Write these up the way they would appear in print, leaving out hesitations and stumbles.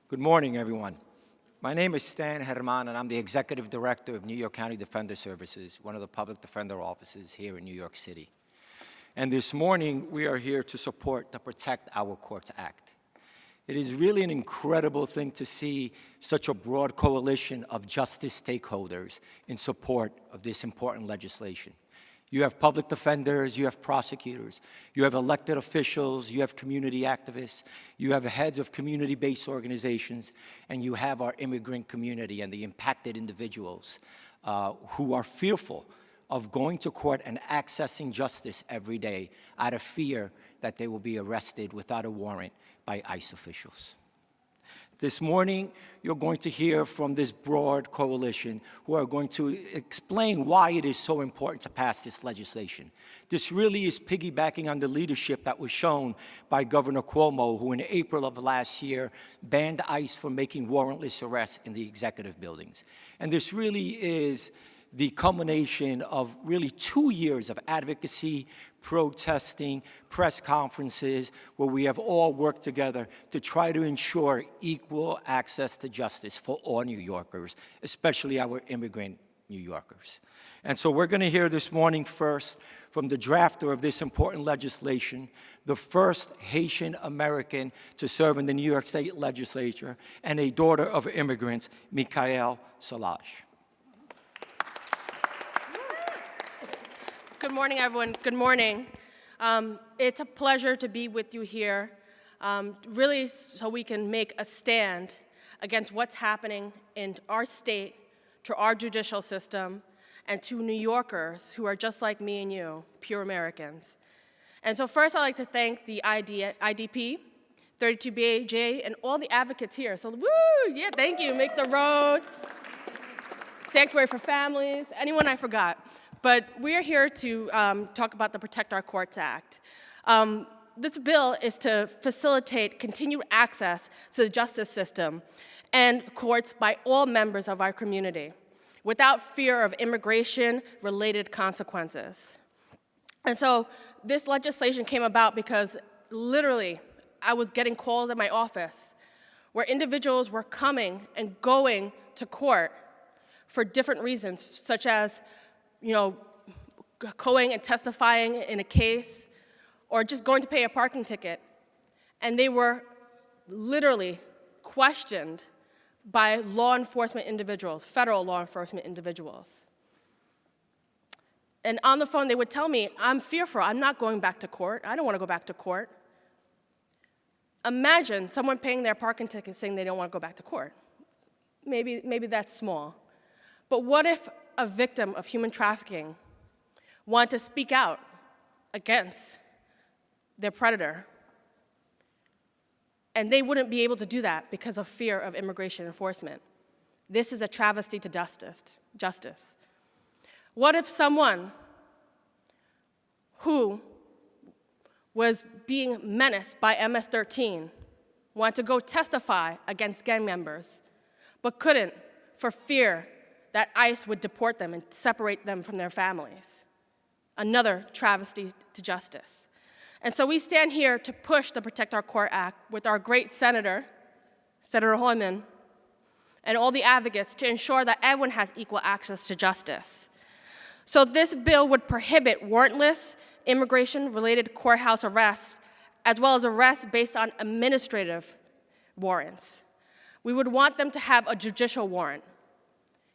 Good morning, everyone. My name is Stan Herman, and I'm the Executive Director of New York County Defender Services, one of the public defender offices here in New York City. And this morning, we are here to support the Protect Our Courts Act. It is really an incredible thing to see such a broad coalition of justice stakeholders in support of this important legislation. You have public defenders, you have prosecutors, you have elected officials, you have community activists, you have heads of community-based organizations, and you have our immigrant community and the impacted individuals who are fearful of going to court and accessing justice every day out of fear that they will be arrested without a warrant by ICE officials. This morning, you're going to hear from this broad coalition who are going to explain why it is so important to pass this legislation. This really is piggybacking on the leadership that was shown by Governor Cuomo, who in April of last year banned ICE from making warrantless arrests in the executive buildings. And this really is the culmination of really 2 years of advocacy, protesting, press conferences, where we have all worked together to try to ensure equal access to justice for all New Yorkers, especially our immigrant New Yorkers. And so we're going to hear this morning first from the drafter of this important legislation, the first Haitian American to serve in the New York State Legislature, and a daughter of immigrants, Michaelle Salage. Good morning, everyone. Good morning. It's a pleasure to be with you here, really so we can make a stand against what's happening in our state, to our judicial system, and to New Yorkers who are just like me and you, pure Americans. And so first, I'd like to thank the IDP, 32BAJ, and all the advocates here. So, woo, yeah, thank you. Make the Road, Sanctuary for Families, anyone I forgot. But we're here to talk about the Protect Our Courts Act. This bill is to facilitate continued access to the justice system and courts by all members of our community without fear of immigration-related consequences. And so this legislation came about because literally I was getting calls at my office where individuals were coming and going to court for different reasons, such as going and testifying in a case, or just going to pay a parking ticket. And they were literally questioned by law enforcement individuals, federal law enforcement individuals. And on the phone, they would tell me, I'm fearful, I'm not going back to court. I don't want to go back to court. Imagine someone paying their parking ticket saying they don't want to go back to court. Maybe that's small. But what if a victim of human trafficking wanted to speak out against their predator, and they wouldn't be able to do that because of fear of immigration enforcement? This is a travesty to justice. What if someone who was being menaced by MS-13 wanted to go testify against gang members, but couldn't for fear that ICE would deport them and separate them from their families? Another travesty to justice. And so we stand here to push the Protect Our Court Act with our great Senator Hoyman, and all the advocates to ensure that everyone has equal access to justice. So this bill would prohibit warrantless immigration-related courthouse arrests, as well as arrests based on administrative warrants. We would want them to have a judicial warrant.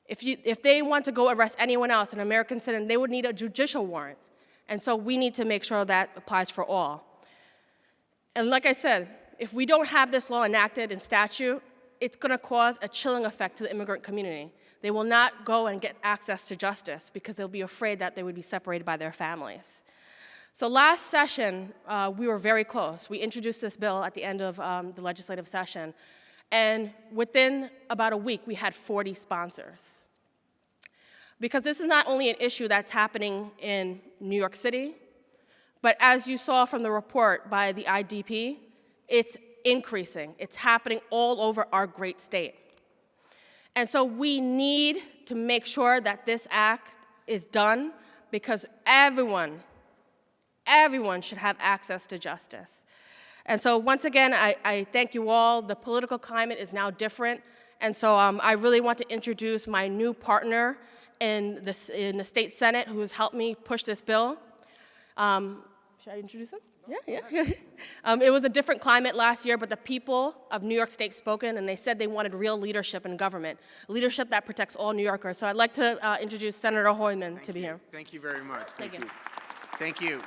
If they want to go arrest anyone else, an American citizen, they would need a judicial warrant. And so we need to make sure that applies for all. And like I said, if we don't have this law enacted in statute, it's going to cause a chilling effect to the immigrant community. They will not go and get access to justice because they'll be afraid that they would be separated by their families. So last session, we were very close. We introduced this bill at the end of the legislative session. And within about a week, we had 40 sponsors. Because this is not only an issue that's happening in New York City, but as you saw from the report by the IDP, it's increasing. It's happening all over our great state. And so we need to make sure that this act is done because everyone should have access to justice. And so once again, I thank you all. The political climate is now different. And so I really want to introduce my new partner in the state Senate who has helped me push this bill. Should I introduce him? Yeah. It was a different climate last year, but the people of New York State spoken, and they said they wanted real leadership in government, leadership that protects all New Yorkers. So I'd like to introduce Senator Hoyman to be here. Thank you very much. Thank you.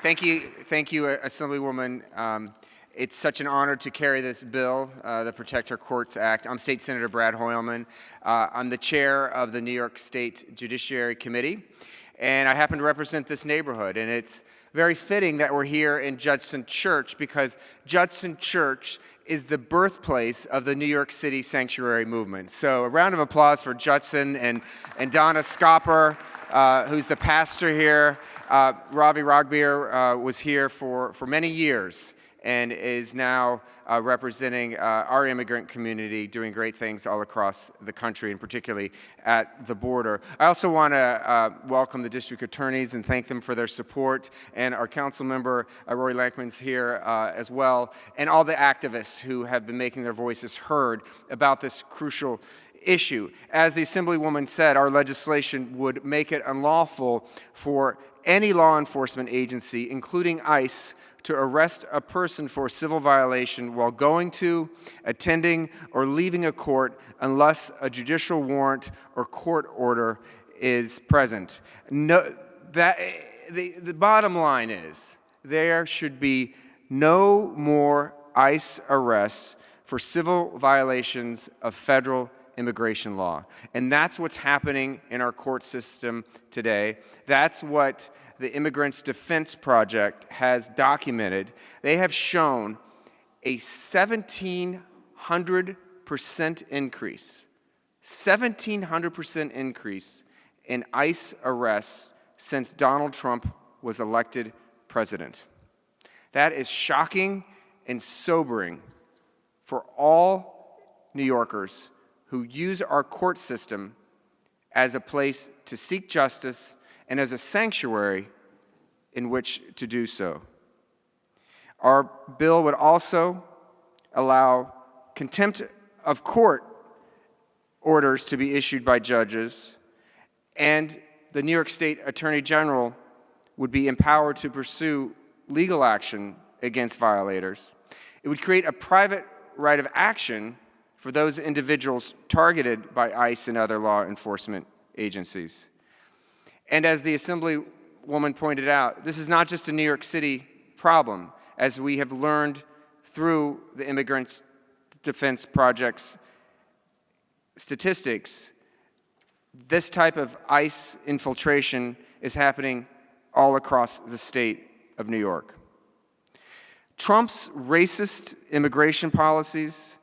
Thank you, Assemblywoman. It's such an honor to carry this bill, the Protect Our Courts Act. I'm State Senator Brad Hoylman. I'm the chair of the New York State Judiciary Committee, and I happen to represent this neighborhood. And it's very fitting that we're here in Judson Church, because Judson Church is the birthplace of the New York City sanctuary movement. So a round of applause for Judson and Donna Scopper, who's the pastor here. Ravi Ragbir was here for many years and is now representing our immigrant community, doing great things all across the country, and particularly at the border. I also want to welcome the district attorneys and thank them for their support, and our council member, Rory Lankman's here as well, and all the activists who have been making their voices heard about this crucial issue. As the Assemblywoman said, our legislation would make it unlawful for any law enforcement agency, including ICE, to arrest a person for a civil violation while going to, attending, or leaving a court unless a judicial warrant or court order is present. The bottom line is there should be no more ICE arrests for civil violations of federal immigration law. And that's what's happening in our court system today. That's what the Immigrant Defense Project has documented. They have shown a 1,700% increase, 1,700% increase in ICE arrests since Donald Trump was elected president. That is shocking and sobering for all New Yorkers who use our court system as a place to seek justice and as a sanctuary in which to do so. Our bill would also allow contempt of court orders to be issued by judges, and the New York State Attorney General would be empowered to pursue legal action against violators. It would create a private right of action for those individuals targeted by ICE and other law enforcement agencies. And as the Assemblywoman pointed out, this is not just a New York City problem. As we have learned through the Immigrant Defense Project's statistics, this type of ICE infiltration is happening all across the state of New York. Trump's racist immigration policies,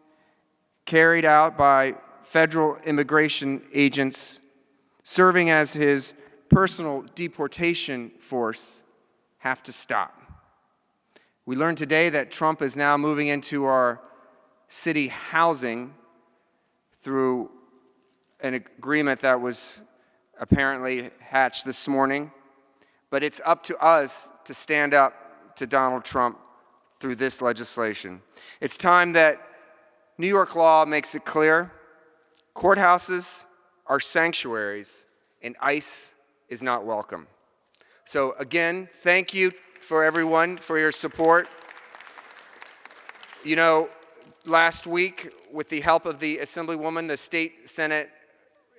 carried out by federal immigration agents serving as his personal deportation force, have to stop. We learned today that Trump is now moving into our city housing through an agreement that was apparently hatched this morning, but it's up to us to stand up to Donald Trump through this legislation. It's time that New York law makes it clear: courthouses are sanctuaries and ICE is not welcome. So again, thank you for everyone for your support. You know, last week, with the help of the Assemblywoman, the State Senate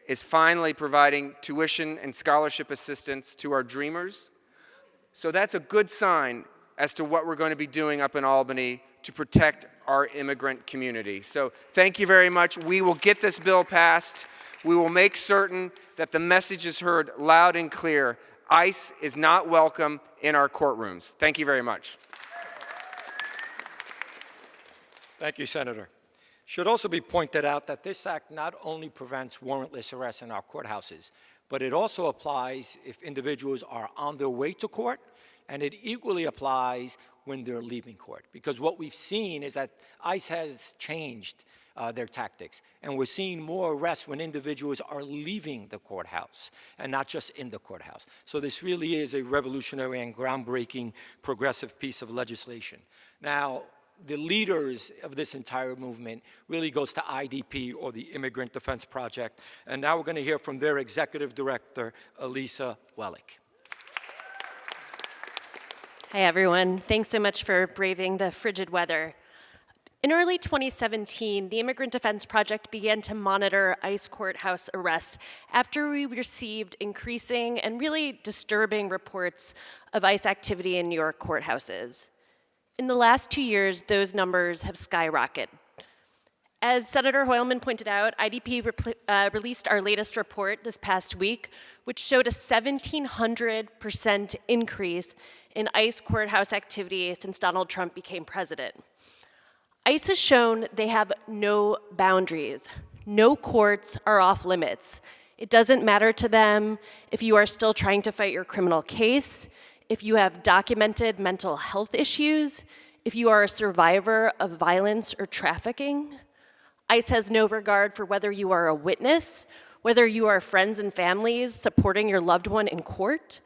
is finally providing tuition and scholarship assistance to our dreamers. So that's a good sign as to what we're going to be doing up in Albany to protect our immigrant community. So thank you very much. We will get this bill passed. We will make certain that the message is heard loud and clear. ICE is not welcome in our courtrooms. Thank you very much. Thank you, Senator. Should also be pointed out that this act not only prevents warrantless arrests in our courthouses, but it also applies if individuals are on their way to court, and it equally applies when they're leaving court. Because what we've seen is that ICE has changed their tactics, and we're seeing more arrests when individuals are leaving the courthouse and not just in the courthouse. So this really is a revolutionary and groundbreaking progressive piece of legislation. Now, the leaders of this entire movement really goes to IDP, or the Immigrant Defense Project. And now we're going to hear from their executive director, Elisa Wellick. Hi, everyone. Thanks so much for braving the frigid weather. In early 2017, the Immigrant Defense Project began to monitor ICE courthouse arrests after we received increasing and really disturbing reports of ICE activity in New York courthouses. In the last 2 years, those numbers have skyrocketed. As Senator Hoylman pointed out, IDP released our latest report this past week, which showed a 1,700% increase in ICE courthouse activity since Donald Trump became president. ICE has shown they have no boundaries. No courts are off limits. It doesn't matter to them if you are still trying to fight your criminal case, if you have documented mental health issues, if you are a survivor of violence or trafficking. ICE has no regard for whether you are a witness, whether you are friends and families supporting your loved one in court,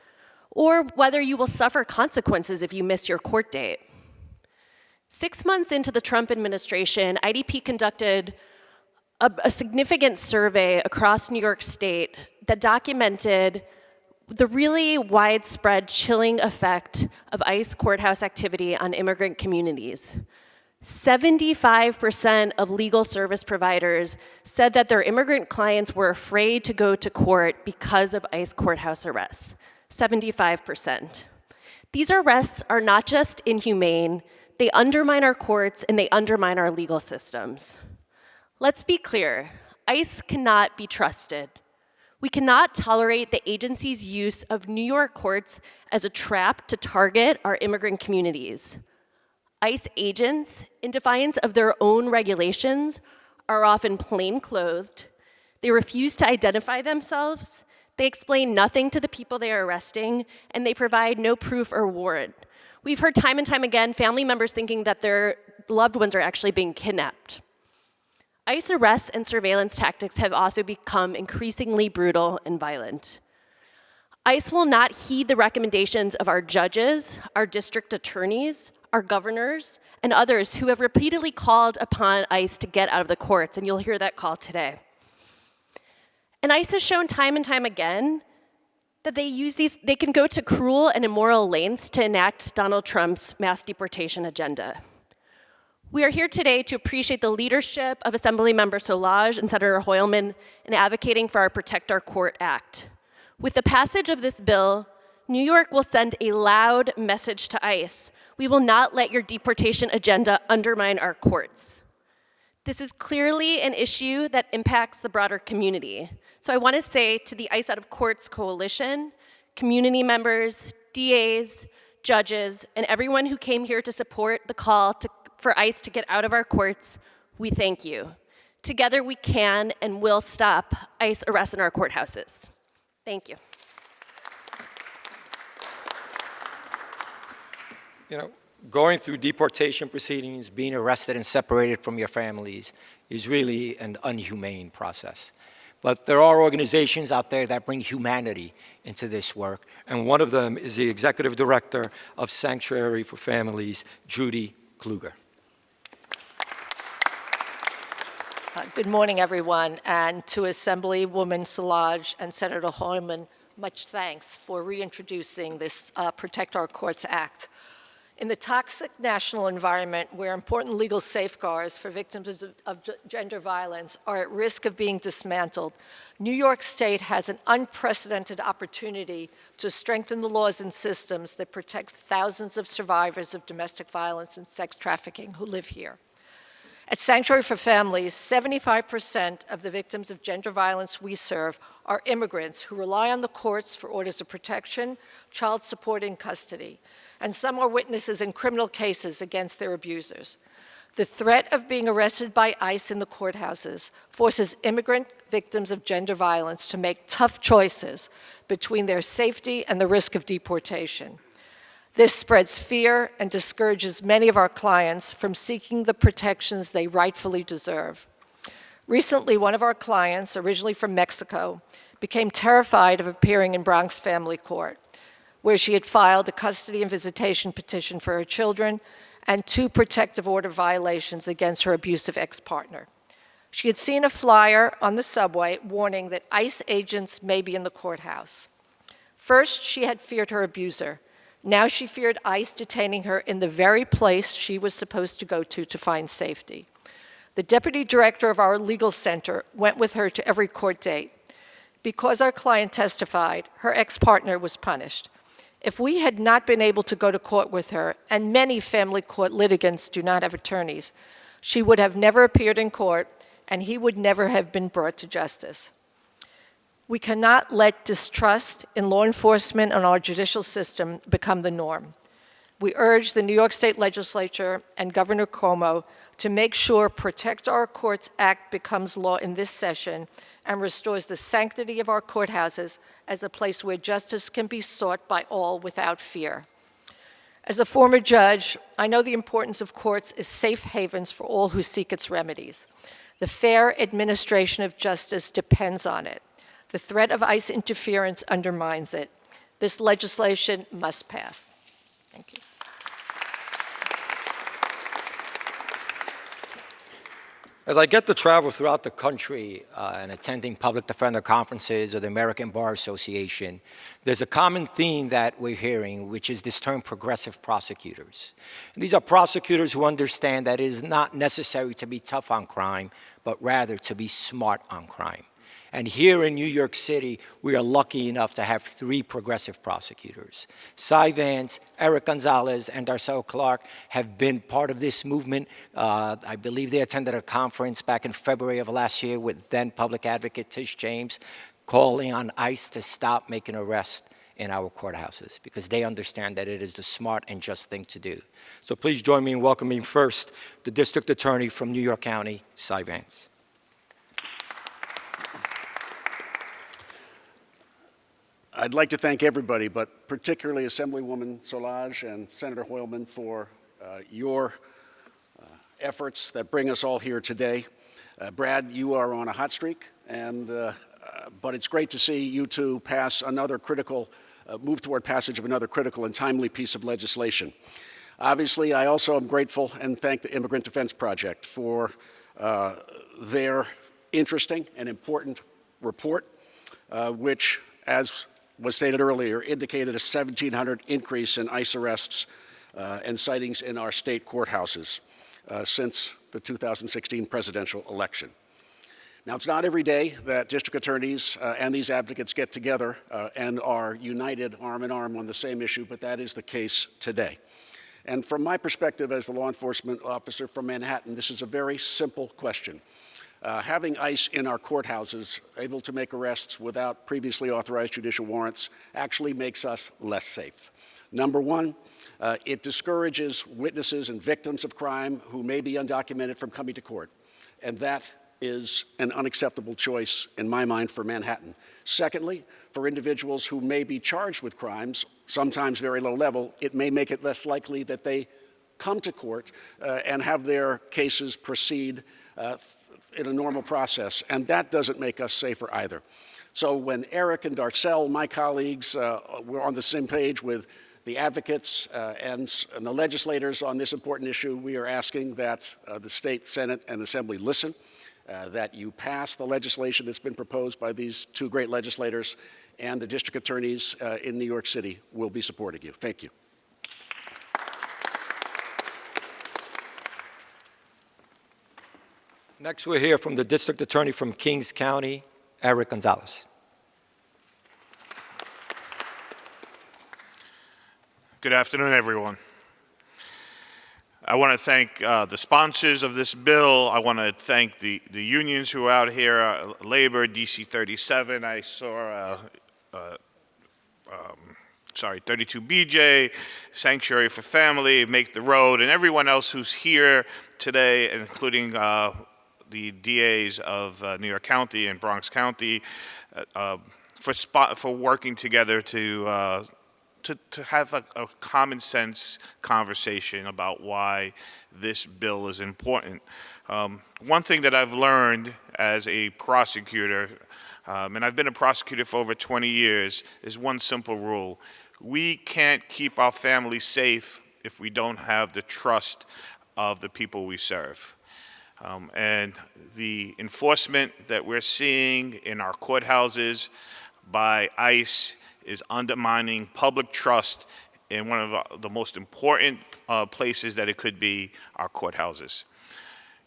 or whether you will suffer consequences if you miss your court date. 6 months into the Trump administration, IDP conducted a significant survey across New York State that documented the really widespread chilling effect of ICE courthouse activity on immigrant communities. 75% of legal service providers said that their immigrant clients were afraid to go to court because of ICE courthouse arrests. 75%. These arrests are not just inhumane, they undermine our courts and they undermine our legal systems. Let's be clear, ICE cannot be trusted. We cannot tolerate the agency's use of New York courts as a trap to target our immigrant communities. ICE agents, in defiance of their own regulations, are often plainclothed. They refuse to identify themselves. They explain nothing to the people they are arresting, and they provide no proof or warrant. We've heard time and time again family members thinking that their loved ones are actually being kidnapped. ICE arrests and surveillance tactics have also become increasingly brutal and violent. ICE will not heed the recommendations of our judges, our district attorneys, our governors, and others who have repeatedly called upon ICE to get out of the courts, and you'll hear that call today. And ICE has shown time and time again that they can go to cruel and immoral lengths to enact Donald Trump's mass deportation agenda. We are here today to appreciate the leadership of Assemblymember Solage and Senator Hoylman in advocating for our Protect Our Court Act. With the passage of this bill, New York will send a loud message to ICE. We will not let your deportation agenda undermine our courts. This is clearly an issue that impacts the broader community. So I want to say to the ICE Out of Courts Coalition, community members, DAs, judges, and everyone who came here to support the call for ICE to get out of our courts, we thank you. Together we can and will stop ICE arrests in our courthouses. Thank you. You know, going through deportation proceedings, being arrested and separated from your families is really an inhumane process. But there are organizations out there that bring humanity into this work, and one of them is the executive director of Sanctuary for Families, Judy Kluger. Good morning, everyone, and to Assemblywoman Solage and Senator Hoylman, much thanks for reintroducing this Protect Our Courts Act. In the toxic national environment where important legal safeguards for victims of gender violence are at risk of being dismantled, New York State has an unprecedented opportunity to strengthen the laws and systems that protect thousands of survivors of domestic violence and sex trafficking who live here. At Sanctuary for Families, 75% of the victims of gender violence we serve are immigrants who rely on the courts for orders of protection, child support, and custody. And some are witnesses in criminal cases against their abusers. The threat of being arrested by ICE in the courthouses forces immigrant victims of gender violence to make tough choices between their safety and the risk of deportation. This spreads fear and discourages many of our clients from seeking the protections they rightfully deserve. Recently, one of our clients, originally from Mexico, became terrified of appearing in Bronx Family Court, where she had filed a custody and visitation petition for her children and 2 protective order violations against her abusive ex-partner. She had seen a flyer on the subway warning that ICE agents may be in the courthouse. First, she had feared her abuser. Now she feared ICE detaining her in the very place she was supposed to go to find safety. The deputy director of our legal center went with her to every court date. Because our client testified, her ex-partner was punished. If we had not been able to go to court with her, and many family court litigants do not have attorneys, she would have never appeared in court, and he would never have been brought to justice. We cannot let distrust in law enforcement and our judicial system become the norm. We urge the New York State Legislature and Governor Cuomo to make sure Protect Our Courts Act becomes law in this session and restores the sanctity of our courthouses as a place where justice can be sought by all without fear. As a former judge, I know the importance of courts as safe havens for all who seek its remedies. The fair administration of justice depends on it. The threat of ICE interference undermines it. This legislation must pass. Thank you. As I get to travel throughout the country and attending public defender conferences or the American Bar Association, there's a common theme that we're hearing, which is this term progressive prosecutors. And these are prosecutors who understand that it is not necessary to be tough on crime, but rather to be smart on crime. And here in New York City, we are lucky enough to have 3 progressive prosecutors. Cy Vance, Eric Gonzales, and Darcel Clark have been part of this movement. I believe they attended a conference back in February of last year with then public advocate Tish James, calling on ICE to stop making arrests in our courthouses because they understand that it is the smart and just thing to do. So please join me in welcoming first the District Attorney from New York County, Cy Vance. I'd like to thank everybody, but particularly Assemblywoman Szilagyi and Senator Hoylman for your efforts that bring us all here today. Brad, you are on a hot streak, but it's great to see you two pass another critical, move toward passage of another critical and timely piece of legislation. Obviously, I also am grateful and thank the Immigrant Defense Project for their interesting and important report, which, as was stated earlier, indicated a 1,700 increase in ICE arrests and sightings in our state courthouses since the 2016 presidential election. Now, it's not every day that district attorneys and these advocates get together and are united arm in arm on the same issue, but that is the case today. And from my perspective as the law enforcement officer from Manhattan, this is a very simple question. Having ICE in our courthouses able to make arrests without previously authorized judicial warrants actually makes us less safe. Number one, it discourages witnesses and victims of crime who may be undocumented from coming to court. And that is an unacceptable choice in my mind for Manhattan. Secondly, for individuals who may be charged with crimes, sometimes very low level, it may make it less likely that they come to court and have their cases proceed in a normal process, and that doesn't make us safer either. So when Eric and Darcel, my colleagues, were on the same page with the advocates and the legislators on this important issue, we are asking that the state Senate and Assembly listen, that you pass the legislation that's been proposed by these 2 great legislators, and the district attorneys in New York City will be supporting you. Thank you. Next, we'll hear from the District Attorney from Kings County, Eric Gonzales. Good afternoon, everyone. I want to thank the sponsors of this bill. I want to thank the unions who are out here, Labor, DC 37. I saw, 32BJ, Sanctuary for Family, Make the Road, and everyone else who's here today, including the DAs of New York County and Bronx County, for working together to have a common sense conversation about why this bill is important. One thing that I've learned as a prosecutor, and I've been a prosecutor for over 20 years, is one simple rule. We can't keep our families safe if we don't have the trust of the people we serve. And the enforcement that we're seeing in our courthouses by ICE is undermining public trust in one of the most important places that it could be, our courthouses.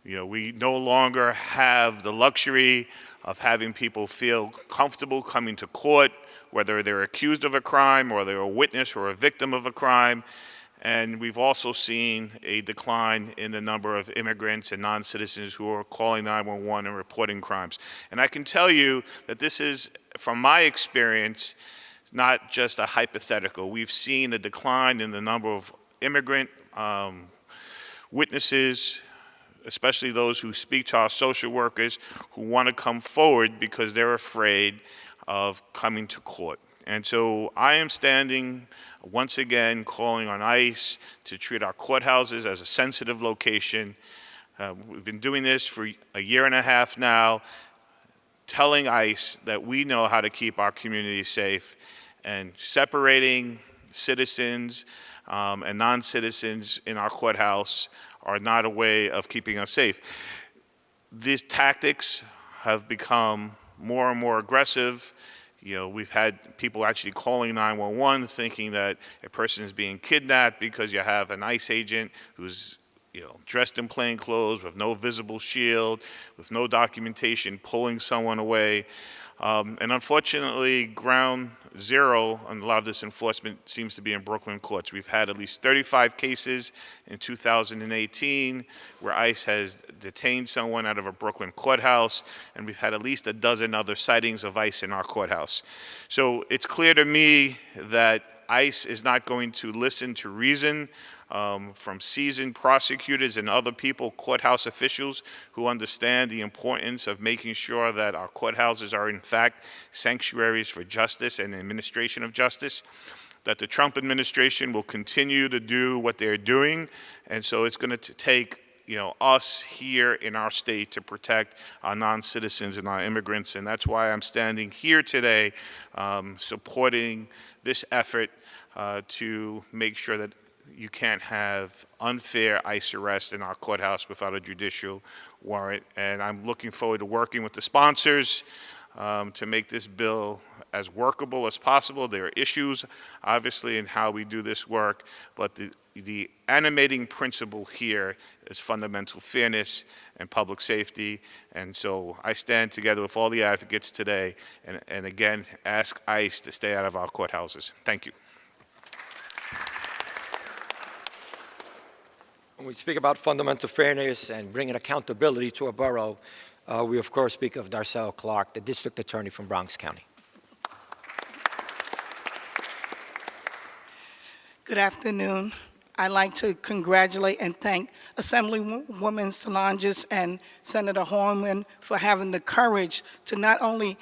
You know, we no longer have the luxury of having people feel comfortable coming to court, whether they're accused of a crime or they're a witness or a victim of a crime. And we've also seen a decline in the number of immigrants and non-citizens who are calling 911 and reporting crimes. And I can tell you that this is, from my experience, not just a hypothetical. We've seen a decline in the number of immigrant witnesses, especially those who speak to our social workers, who want to come forward because they're afraid of coming to court. And so I am standing once again calling on ICE to treat our courthouses as a sensitive location. We've been doing this for a year and a half now, telling ICE that we know how to keep our community safe, and separating citizens and non-citizens in our courthouse are not a way of keeping us safe. These tactics have become more and more aggressive. You know, we've had people actually calling 911 thinking that a person is being kidnapped because you have an ICE agent who's, you know, dressed in plain clothes with no visible shield, with no documentation, pulling someone away. And unfortunately, ground zero on a lot of this enforcement seems to be in Brooklyn courts. We've had at least 35 cases in 2018 where ICE has detained someone out of a Brooklyn courthouse, and we've had at least a dozen other sightings of ICE in our courthouse. So it's clear to me that ICE is not going to listen to reason from seasoned prosecutors and other people, courthouse officials who understand the importance of making sure that our courthouses are in fact sanctuaries for justice and administration of justice, that the Trump administration will continue to do what they're doing. And so it's going to take, you know, us here in our state to protect our non-citizens and our immigrants. And that's why I'm standing here today supporting this effort to make sure that you can't have unfair ICE arrest in our courthouse without a judicial warrant. And I'm looking forward to working with the sponsors to make this bill as workable as possible. There are issues, obviously, in how we do this work, but the animating principle here is fundamental fairness and public safety. And so I stand together with all the advocates today and again, ask ICE to stay out of our courthouses. Thank you. When we speak about fundamental fairness and bringing accountability to a borough, we of course speak of Darcel Clark, the district attorney from Bronx County. Good afternoon. I'd like to congratulate and thank Assemblywoman Solanges and Senator Horman for having the courage to not only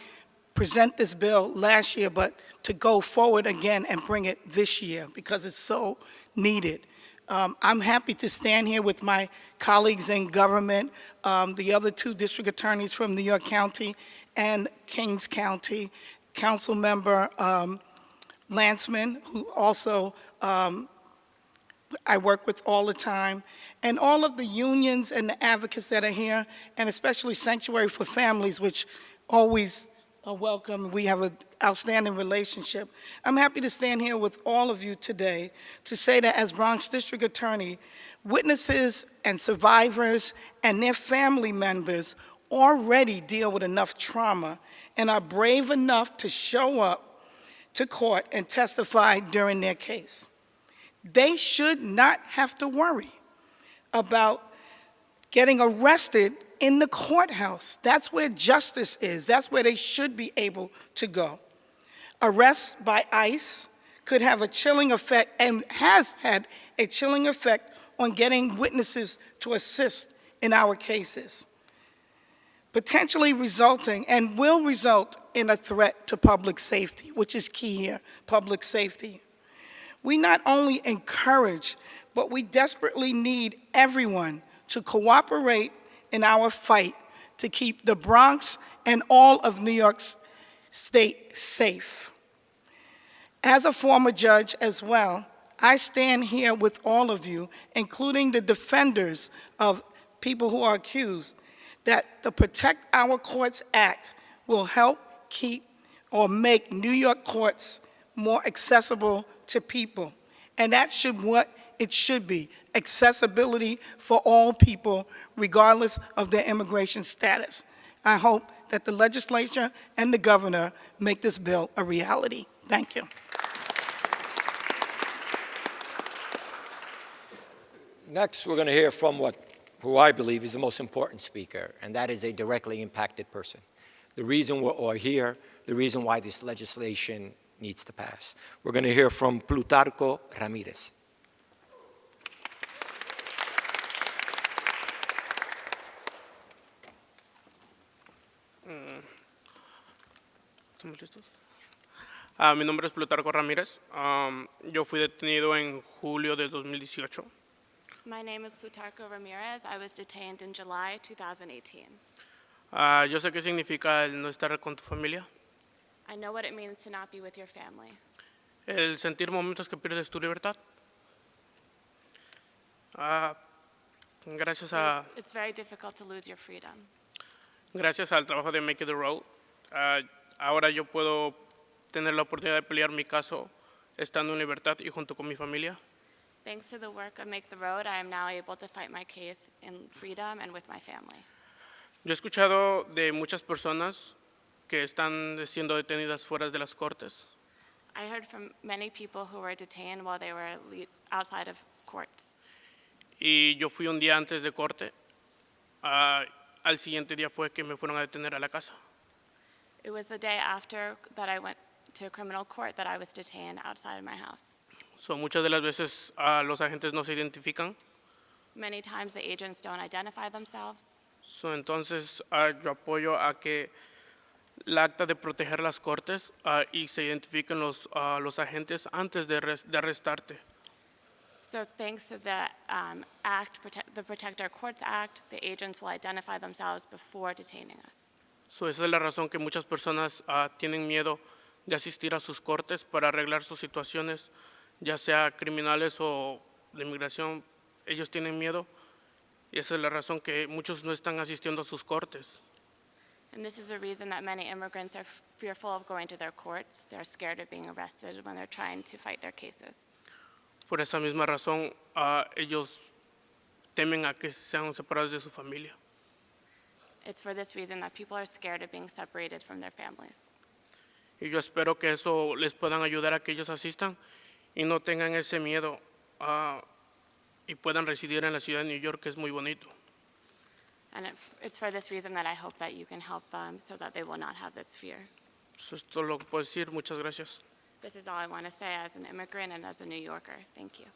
present this bill last year, but to go forward again and bring it this year because it's so needed. I'm happy to stand here with my colleagues in government, the other two district attorneys from New York County and Kings County, Council Member Lanceman, who also I work with all the time, and all of the unions and the advocates that are here, and especially Sanctuary for Families, which always are welcome. We have an outstanding relationship. I'm happy to stand here with all of you today to say that as Bronx District Attorney, witnesses and survivors and their family members already deal with enough trauma and are brave enough to show up to court and testify during their case. They should not have to worry about getting arrested in the courthouse. That's where justice is. That's where they should be able to go. Arrest by ICE could have a chilling effect and has had a chilling effect on getting witnesses to assist in our cases, potentially resulting and will result in a threat to public safety, which is key here, public safety. We not only encourage, but we desperately need everyone to cooperate in our fight to keep the Bronx and all of New York State safe. As a former judge as well, I stand here with all of you, including the defenders of people who are accused, that the Protect Our Courts Act will help keep or make New York courts more accessible to people. And that should what it should be, accessibility for all people, regardless of their immigration status. I hope that the legislature and the governor make this bill a reality. Thank you. Next, we're going to hear from who I believe is the most important speaker, and that is a directly impacted person. The reason we're all here, the reason why this legislation needs to pass. We're going to hear from Plutarco Ramirez. Mi nombre es Plutarco Ramírez. Yo fui detenido en julio de 2018. My name is Plutarco Ramirez. I was detained in July 2018. Yo sé qué significa el no estar con tu familia, I know what it means to not be with your family. el sentir momentos que pierdes tu libertad. It's very difficult to lose your freedom. Gracias al trabajo de Make It the Road, ahora yo puedo tener la oportunidad de pelear mi caso estando en libertad y junto con mi familia. Thanks to the work of Make the Road, I am now able to fight my case in freedom and with my family. Yo he escuchado de muchas personas que están siendo detenidas fuera de las cortes. I heard from many people who were detained while they were outside of courts. Y yo fui un día antes de corte. Al siguiente día fue que me fueron a detener a la casa. It was the day after that I went to criminal court that I was detained outside of my house. So, muchas de las veces los agentes no se identifican. Many times the agents don't identify themselves. So, entonces yo apoyo a que el acta de proteger las cortes y se identifiquen los agentes antes de arrestarte. So thanks to the the Protect Our Courts Act, the agents will identify themselves before detaining us. So, esa es la razón que muchas personas tienen miedo de asistir a sus cortes para arreglar sus situaciones, ya sea criminales o de inmigración. Ellos tienen miedo y esa es la razón que muchos no están asistiendo a sus cortes. And this is a reason that many immigrants are fearful of going to their courts. They're scared of being arrested when they're trying to fight their cases. Por esa misma razón, ellos temen a que sean separados de su familia. It's for this reason that people are scared of being separated from their families. Y yo espero que eso les puedan ayudar a que ellos asistan y no tengan ese miedo y puedan residir en la ciudad de New York, que es muy bonito. And it's for this reason that I hope that you can help them so that they will not have this fear. Eso es todo lo que puedo decir. Muchas gracias. This is all I want to say as an immigrant and as a New Yorker. Thank you.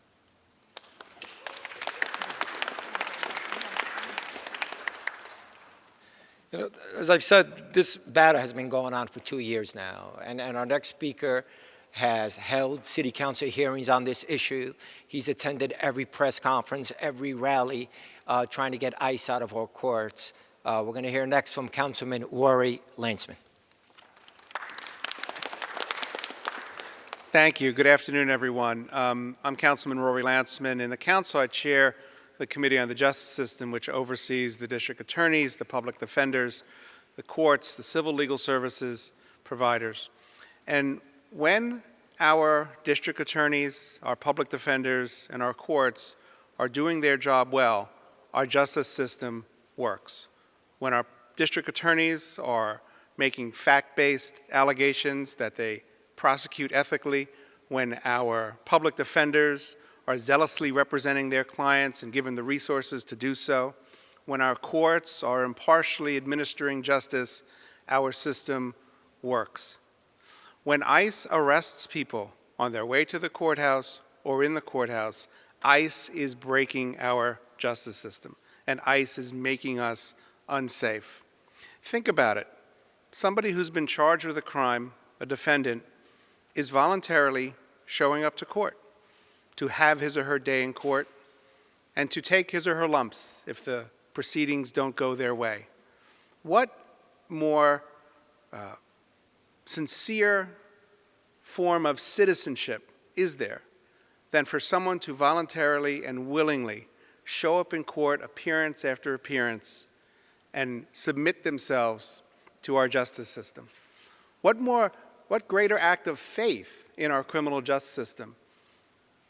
You know, as I've said, this battle has been going on for 2 years now, and our next speaker has held city council hearings on this issue. He's attended every press conference, every rally, trying to get ICE out of our courts. We're going to hear next from Councilman Rory Lansman. Thank you. Good afternoon, everyone. I'm Councilman Rory Lansman. In the council, I chair the Committee on the Justice System, which oversees the district attorneys, the public defenders, the courts, the civil legal services providers. And when our district attorneys, our public defenders, and our courts are doing their job well, our justice system works. When our district attorneys are making fact-based allegations that they prosecute ethically, when our public defenders are zealously representing their clients and given the resources to do so, when our courts are impartially administering justice, our system works. When ICE arrests people on their way to the courthouse or in the courthouse, ICE is breaking our justice system, and ICE is making us unsafe. Think about it. Somebody who's been charged with a crime, a defendant, is voluntarily showing up to court to have his or her day in court and to take his or her lumps if the proceedings don't go their way. What more sincere form of citizenship is there than for someone to voluntarily and willingly show up in court appearance after appearance and submit themselves to our justice system. What greater act of faith in our criminal justice system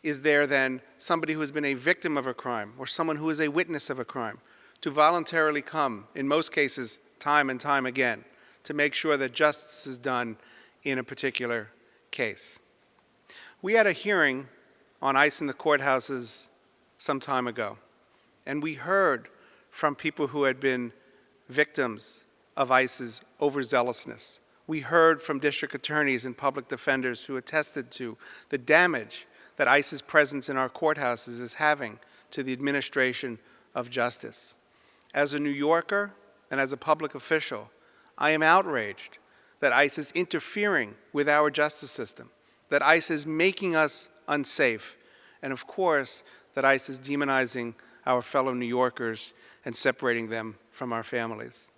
is there than somebody who has been a victim of a crime or someone who is a witness of a crime to voluntarily come, in most cases, time and time again, to make sure that justice is done in a particular case. We had a hearing on ICE in the courthouses some time ago, and we heard from people who had been victims of ICE's overzealousness. We heard from district attorneys and public defenders who attested to the damage that ICE's presence in our courthouses is having to the administration of justice. As a New Yorker and as a public official, I am outraged that ICE is interfering with our justice system, that ICE is making us unsafe, and of course, that ICE is demonizing our fellow New Yorkers and separating them from our families.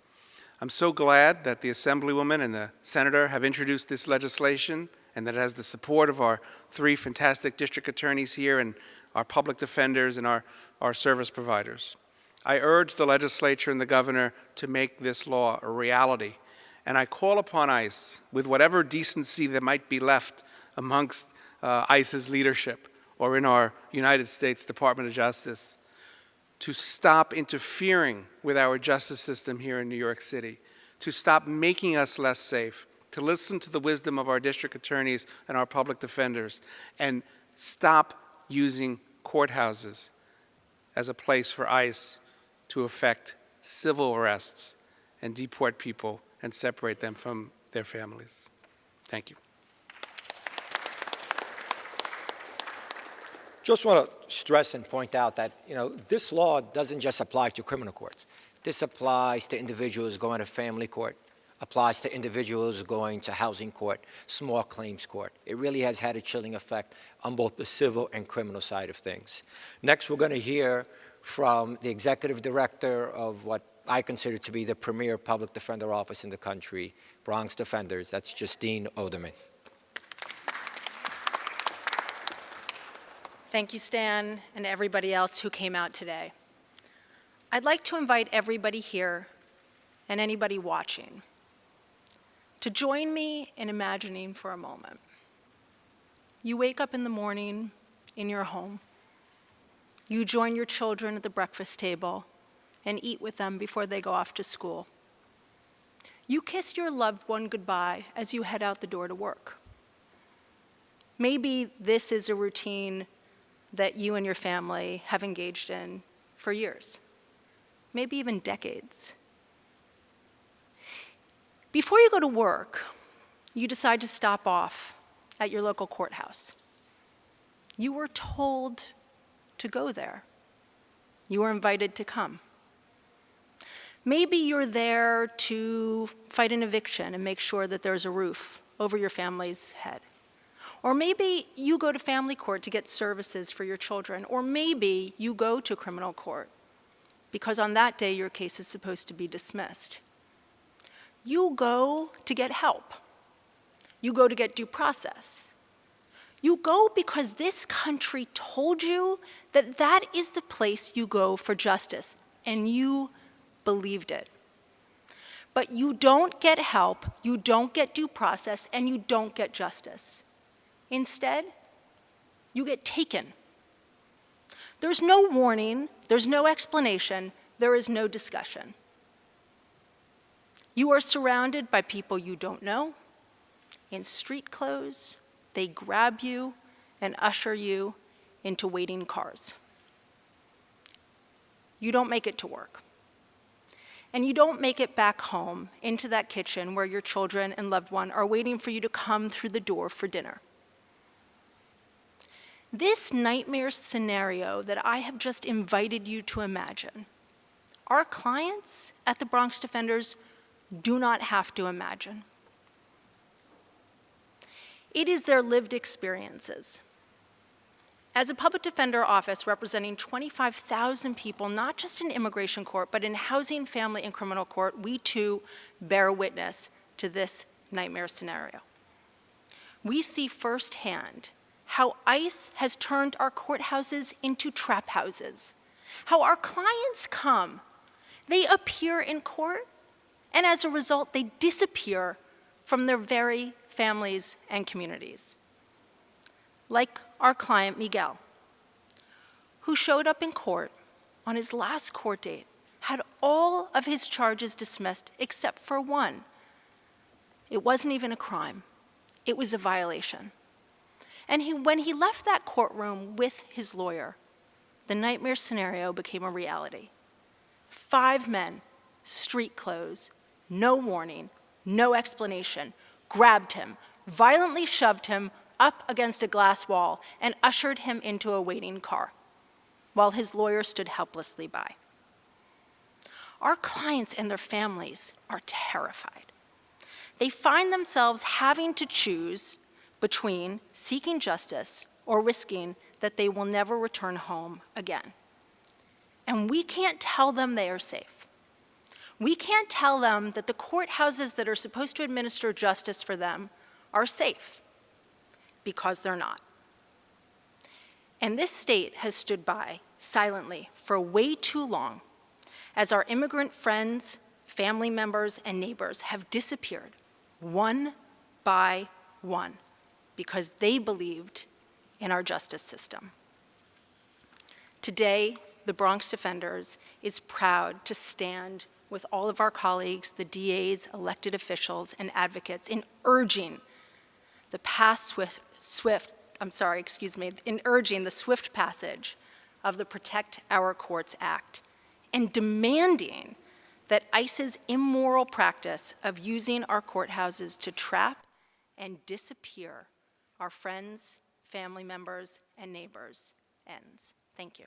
I'm so glad that the Assemblywoman and the Senator have introduced this legislation and that it has the support of our 3 fantastic district attorneys here and our public defenders and our service providers. I urge the legislature and the governor to make this law a reality, and I call upon ICE, with whatever decency there might be left amongst ICE's leadership or in our United States Department of Justice, to stop interfering with our justice system here in New York City, to stop making us less safe, to listen to the wisdom of our district attorneys and our public defenders, and stop using courthouses as a place for ICE to effect civil arrests and deport people and separate them from their families. Thank you. Just want to stress and point out that, this law doesn't just apply to criminal courts. This applies to individuals going to family court, applies to individuals going to housing court, small claims court. It really has had a chilling effect on both the civil and criminal side of things. Next, we're going to hear from the executive director of what I consider to be the premier public defender office in the country, Bronx Defenders. That's Justine Oderman. Thank you, Stan, and everybody else who came out today. I'd like to invite everybody here and anybody watching to join me in imagining for a moment. You wake up in the morning in your home. You join your children at the breakfast table and eat with them before they go off to school. You kiss your loved one goodbye as you head out the door to work. Maybe this is a routine that you and your family have engaged in for years, maybe even decades. Before you go to work, you decide to stop off at your local courthouse. You were told to go there. You were invited to come. Maybe you're there to fight an eviction and make sure that there's a roof over your family's head. Or maybe you go to family court to get services for your children. Or maybe you go to criminal court because on that day your case is supposed to be dismissed. You go to get help. You go to get due process. You go because this country told you that that is the place you go for justice, and you believed it. But you don't get help, you don't get due process, and you don't get justice. Instead, you get taken. There's no warning, there's no explanation, there is no discussion. You are surrounded by people you don't know, in street clothes. They grab you and usher you into waiting cars. You don't make it to work. And you don't make it back home into that kitchen where your children and loved one are waiting for you to come through the door for dinner. This nightmare scenario that I have just invited you to imagine, our clients at the Bronx Defenders do not have to imagine. It is their lived experiences. As a public defender office representing 25,000 people, not just in immigration court, but in housing, family, and criminal court, we too bear witness to this nightmare scenario. We see firsthand how ICE has turned our courthouses into trap houses, how our clients come, they appear in court, and as a result, they disappear from their very families and communities. Like our client, Miguel, who showed up in court on his last court date, had all of his charges dismissed except for one. It wasn't even a crime. It was a violation. And when he left that courtroom with his lawyer, the nightmare scenario became a reality. 5 men, street clothes, no warning, no explanation, grabbed him, violently shoved him up against a glass wall, and ushered him into a waiting car, while his lawyer stood helplessly by. Our clients and their families are terrified. They find themselves having to choose between seeking justice or risking that they will never return home again. And we can't tell them they are safe. We can't tell them that the courthouses that are supposed to administer justice for them are safe, because they're not. And this state has stood by silently for way too long as our immigrant friends, family members, and neighbors have disappeared one by one because they believed in our justice system. Today, the Bronx Defenders is proud to stand with all of our colleagues, the DAs, elected officials, and advocates in urging the swift passage of the Protect Our Courts Act and demanding that ICE's immoral practice of using our courthouses to trap and disappear our friends, family members, and neighbors ends. Thank you.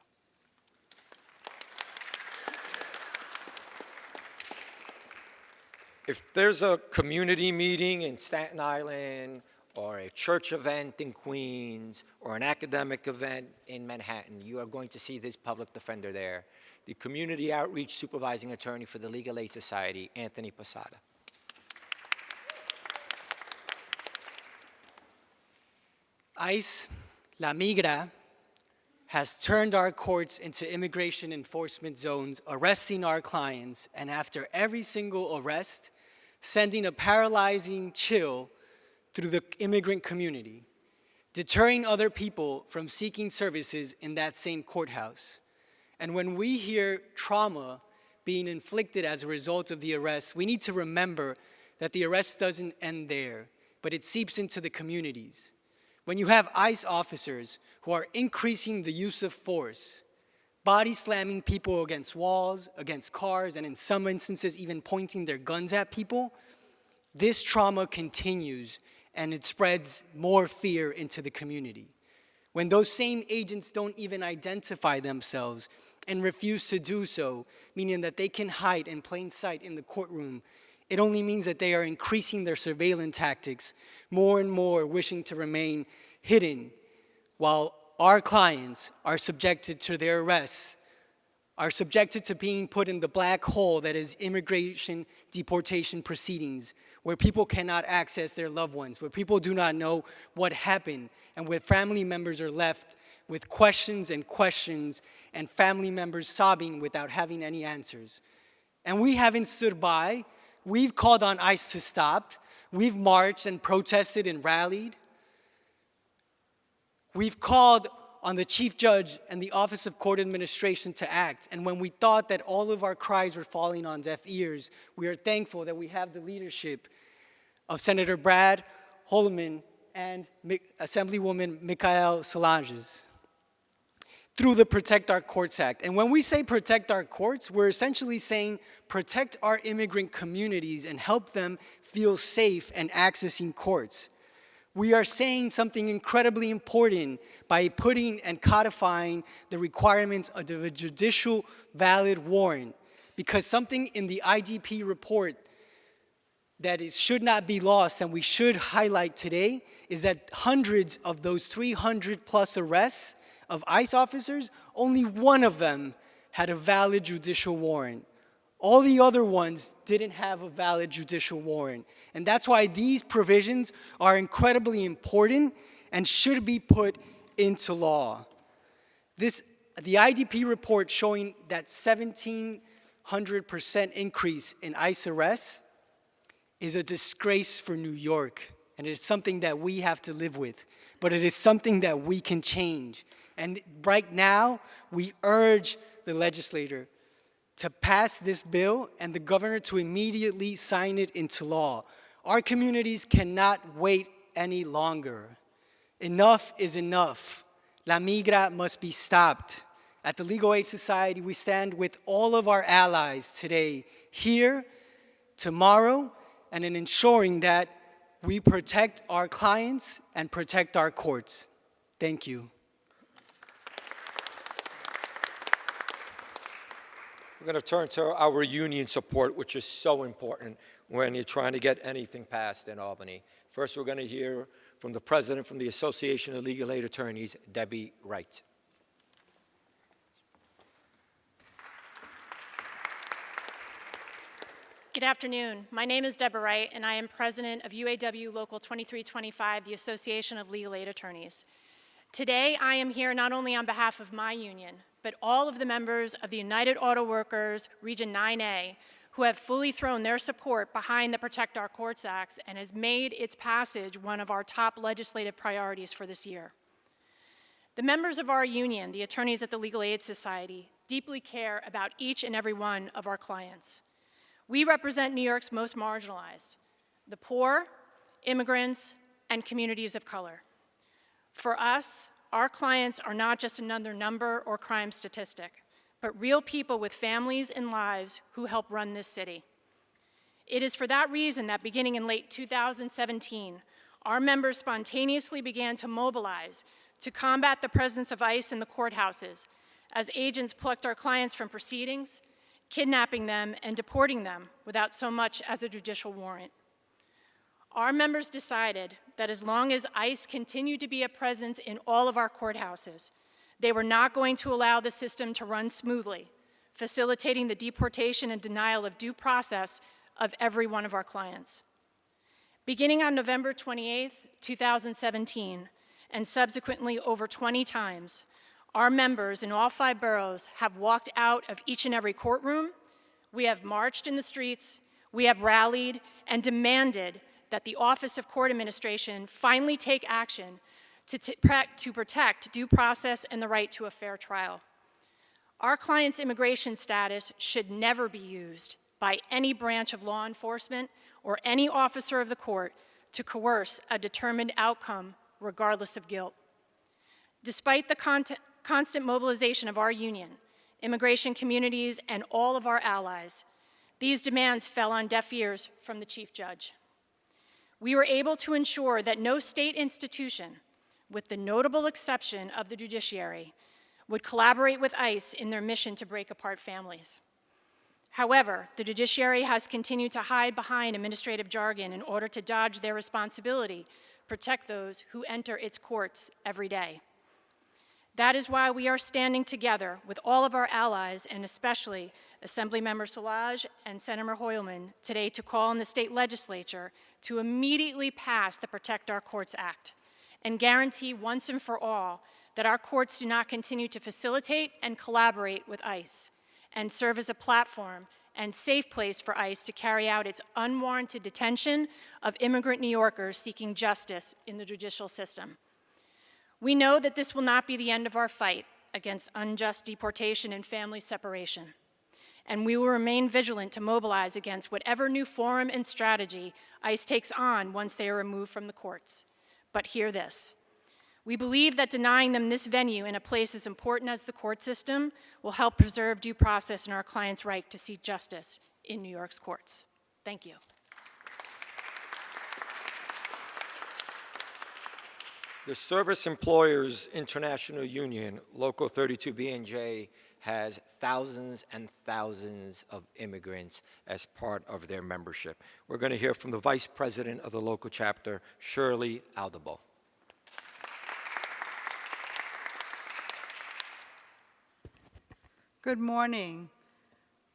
If there's a community meeting in Staten Island, or a church event in Queens, or an academic event in Manhattan, you are going to see this public defender there, the Community Outreach Supervising Attorney for the Legal Aid Society, Anthony Posada. ICE, La Migra, has turned our courts into immigration enforcement zones, arresting our clients, and after every single arrest, sending a paralyzing chill through the immigrant community, deterring other people from seeking services in that same courthouse. And when we hear trauma being inflicted as a result of the arrest, we need to remember that the arrest doesn't end there, but it seeps into the communities. When you have ICE officers who are increasing the use of force, body slamming people against walls, against cars, and in some instances even pointing their guns at people, this trauma continues and it spreads more fear into the community. When those same agents don't even identify themselves and refuse to do so, meaning that they can hide in plain sight in the courtroom, it only means that they are increasing their surveillance tactics, more and more wishing to remain hidden, while our clients are subjected to their arrests, are subjected to being put in the black hole that is immigration deportation proceedings, where people cannot access their loved ones, where people do not know what happened, and where family members are left with questions and family members sobbing without having any answers. And we haven't stood by. We've called on ICE to stop. We've marched and protested and rallied. We've called on the Chief Judge and the Office of Court Administration to act. And when we thought that all of our cries were falling on deaf ears, we are thankful that we have the leadership of Senator Brad Hoylman and Assemblywoman Michael Solanges through the Protect Our Courts Act. And when we say protect our courts, we're essentially saying protect our immigrant communities and help them feel safe and accessing courts. We are saying something incredibly important by putting and codifying the requirements of the judicial valid warrant, because something in the IDP report that should not be lost and we should highlight today is that hundreds of those 300 plus arrests of ICE officers, only one of them had a valid judicial warrant. All the other ones didn't have a valid judicial warrant. And that's why these provisions are incredibly important and should be put into law. The IDP report showing that 1,700% increase in ICE arrests is a disgrace for New York, and it's something that we have to live with, but it is something that we can change. And right now, we urge the legislator to pass this bill and the governor to immediately sign it into law. Our communities cannot wait any longer. Enough is enough. La Migra must be stopped. At the Legal Aid Society, we stand with all of our allies today, here, tomorrow, and in ensuring that we protect our clients and protect our courts. Thank you. We're going to turn to our union support, which is so important when you're trying to get anything passed in Albany. First, we're going to hear from the president from the Association of Legal Aid Attorneys, Debbie Wright. Good afternoon. My name is Deborah Wright, and I am president of UAW Local 2325, the Association of Legal Aid Attorneys. Today, I am here not only on behalf of my union, but all of the members of the United Auto Workers Region 9A who have fully thrown their support behind the Protect Our Courts Act and has made its passage one of our top legislative priorities for this year. The members of our union, the attorneys at the Legal Aid Society, deeply care about each and every one of our clients. We represent New York's most marginalized, the poor, immigrants, and communities of color. For us, our clients are not just another number or crime statistic, but real people with families and lives who help run this city. It is for that reason that beginning in late 2017, our members spontaneously began to mobilize to combat the presence of ICE in the courthouses as agents plucked our clients from proceedings, kidnapping them and deporting them without so much as a judicial warrant. Our members decided that as long as ICE continued to be a presence in all of our courthouses, they were not going to allow the system to run smoothly, facilitating the deportation and denial of due process of every one of our clients. Beginning on November 28, 2017, and subsequently over 20 times, our members in all 5 boroughs have walked out of each and every courtroom, we have marched in the streets, we have rallied and demanded that the Office of Court Administration finally take action to protect due process and the right to a fair trial. Our clients' immigration status should never be used by any branch of law enforcement or any officer of the court to coerce a determined outcome regardless of guilt. Despite the constant mobilization of our union, immigration communities, and all of our allies, these demands fell on deaf ears from the Chief Judge. We were able to ensure that no state institution, with the notable exception of the judiciary, would collaborate with ICE in their mission to break apart families. However, the judiciary has continued to hide behind administrative jargon in order to dodge their responsibility, protect those who enter its courts every day. That is why we are standing together with all of our allies, and especially Assemblymember Szilagyi and Senator Hoylman, today to call on the state legislature to immediately pass the Protect Our Courts Act and guarantee once and for all that our courts do not continue to facilitate and collaborate with ICE and serve as a platform and safe place for ICE to carry out its unwarranted detention of immigrant New Yorkers seeking justice in the judicial system. We know that this will not be the end of our fight against unjust deportation and family separation, and we will remain vigilant to mobilize against whatever new forum and strategy ICE takes on once they are removed from the courts. But hear this. We believe that denying them this venue in a place as important as the court system will help preserve due process and our clients' right to seek justice in New York's courts. Thank you. The Service Employers International Union, Local 32B&J, has thousands and thousands of immigrants as part of their membership. We're going to hear from the Vice President of the local chapter, Shirley Aldabo. Good morning.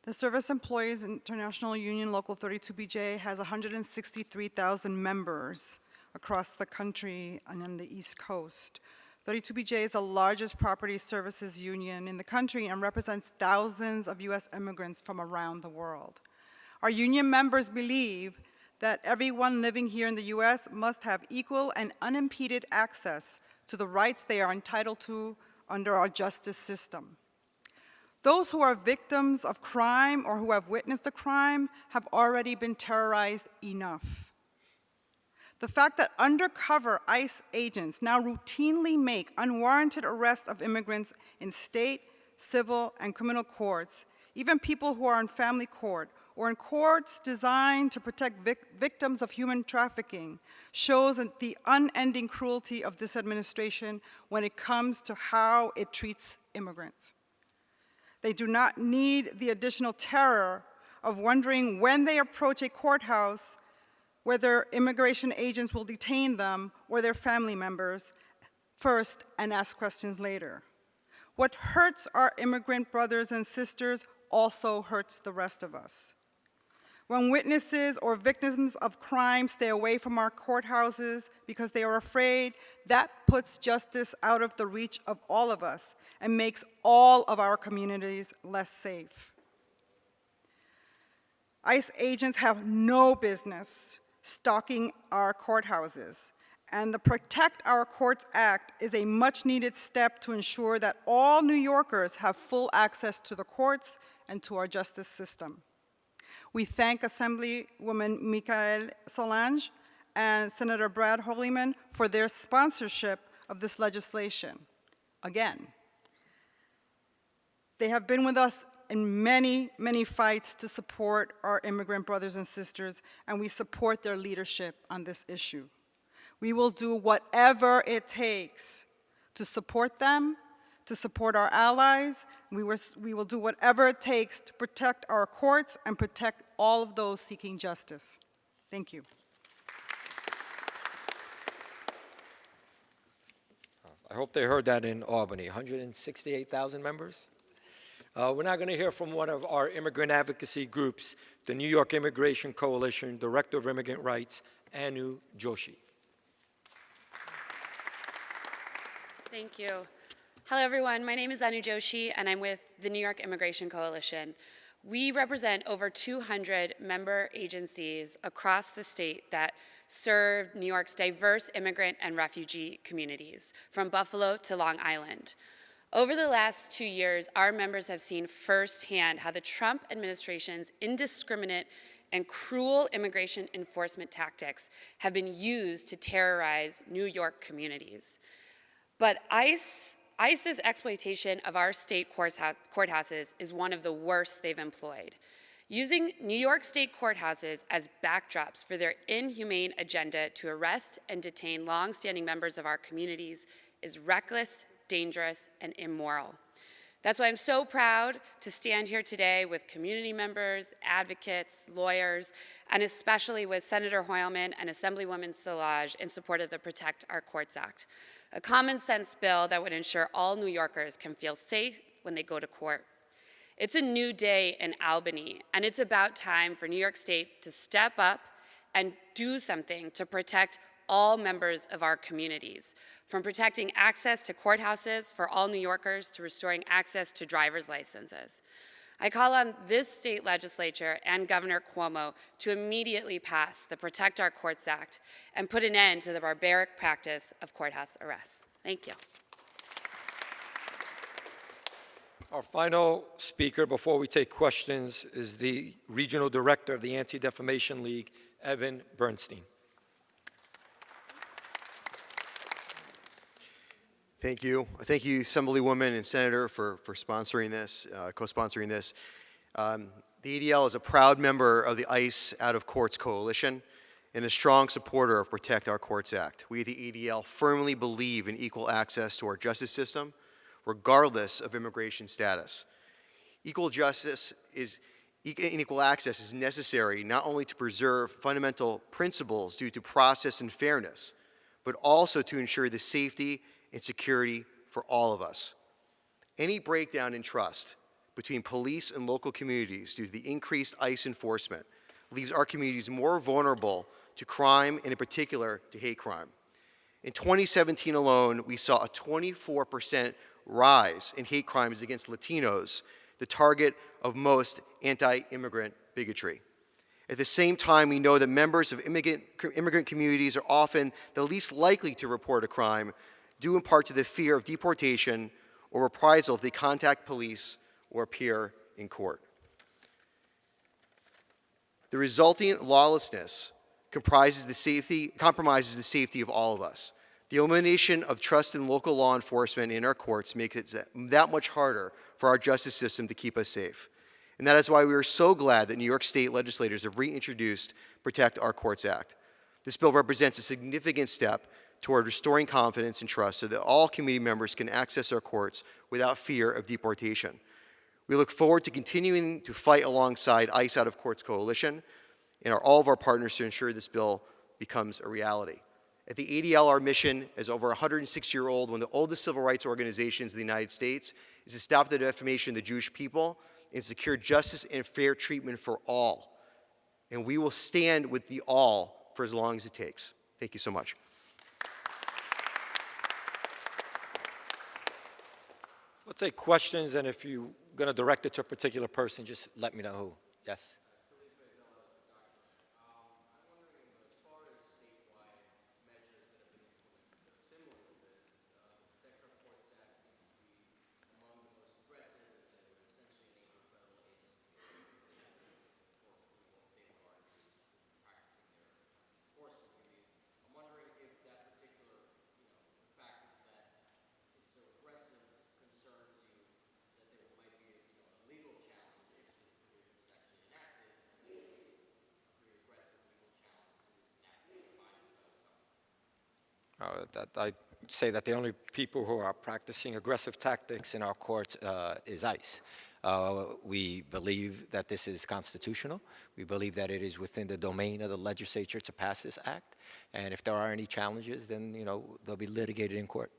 The Service Employees International Union Local 32BJ has 163,000 members across the country and on the East Coast. 32BJ is the largest property services union in the country and represents thousands of U.S. immigrants from around the world. Our union members believe that everyone living here in the U.S. must have equal and unimpeded access to the rights they are entitled to under our justice system. Those who are victims of crime or who have witnessed a crime have already been terrorized enough. The fact that undercover ICE agents now routinely make unwarranted arrests of immigrants in state, civil, and criminal courts, even people who are in family court or in courts designed to protect victims of human trafficking, shows the unending cruelty of this administration when it comes to how it treats immigrants. They do not need the additional terror of wondering when they approach a courthouse whether immigration agents will detain them or their family members first and ask questions later. What hurts our immigrant brothers and sisters also hurts the rest of us. When witnesses or victims of crime stay away from our courthouses because they are afraid, that puts justice out of the reach of all of us and makes all of our communities less safe. ICE agents have no business stalking our courthouses, and the Protect Our Courts Act is a much-needed step to ensure that all New Yorkers have full access to the courts and to our justice system. We thank Assemblywoman Michaëlle Solange and Senator Brad Hoylman for their sponsorship of this legislation. Again, they have been with us in many, many fights to support our immigrant brothers and sisters, and we support their leadership on this issue. We will do whatever it takes to support them, to support our allies. We will do whatever it takes to protect our courts and protect all of those seeking justice. Thank you. I hope they heard that in Albany, 168,000 members. We're now going to hear from one of our immigrant advocacy groups, the New York Immigration Coalition Director of Immigrant Rights, Anu Joshi. Thank you. Hello, everyone. My name is Anu Joshi, and I'm with the New York Immigration Coalition. We represent over 200 member agencies across the state that serve New York's diverse immigrant and refugee communities, from Buffalo to Long Island. Over the last 2 years, our members have seen firsthand how the Trump administration's indiscriminate and cruel immigration enforcement tactics have been used to terrorize New York communities. But ICE's exploitation of our state courthouses is one of the worst they've employed. Using New York state courthouses as backdrops for their inhumane agenda to arrest and detain longstanding members of our communities is reckless, dangerous, and immoral. That's why I'm so proud to stand here today with community members, advocates, lawyers, and especially with Senator Hoylman and Assemblywoman Solange in support of the Protect Our Courts Act, a common sense bill that would ensure all New Yorkers can feel safe when they go to court. It's a new day in Albany, and it's about time for New York State to step up and do something to protect all members of our communities, from protecting access to courthouses for all New Yorkers to restoring access to driver's licenses. I call on this state legislature and Governor Cuomo to immediately pass the Protect Our Courts Act and put an end to the barbaric practice of courthouse arrests. Thank you. Our final speaker before we take questions is the Regional Director of the Anti-Defamation League, Evan Bernstein. Thank you. Thank you, Assemblywoman and Senator, for sponsoring this, co-sponsoring this. The ADL is a proud member of the ICE Out of Courts Coalition and a strong supporter of Protect Our Courts Act. We at the ADL firmly believe in equal access to our justice system, regardless of immigration status. Equal justice and equal access is necessary not only to preserve fundamental principles due to process and fairness, but also to ensure the safety and security for all of us. Any breakdown in trust between police and local communities due to the increased ICE enforcement leaves our communities more vulnerable to crime, and in particular, to hate crime. In 2017 alone, we saw a 24% rise in hate crimes against Latinos, the target of most anti-immigrant bigotry. At the same time, we know that members of immigrant communities are often the least likely to report a crime, due in part to the fear of deportation or reprisal if they contact police or appear in court. The resulting lawlessness compromises the safety of all of us. The elimination of trust in local law enforcement in our courts makes it that much harder for our justice system to keep us safe. And that is why we are so glad that New York State legislators have reintroduced Protect Our Courts Act. This bill represents a significant step toward restoring confidence and trust so that all community members can access our courts without fear of deportation. We look forward to continuing to fight alongside ICE Out of Courts Coalition and all of our partners to ensure this bill becomes a reality. At the ADL, our mission as over 106-year-old, one of the oldest civil rights organizations in the United States, is to stop the defamation of the Jewish people and secure justice and fair treatment for all. And we will stand with the all for as long as it takes. Thank you so much. We'll take questions, and if you're going to direct it to a particular person, just let me know who. Yes? I'd say that the only people who are practicing aggressive tactics in our courts is ICE. We believe that this is constitutional. We believe that it is within the domain of the legislature to pass this act. And if there are any challenges, then they'll be litigated in court.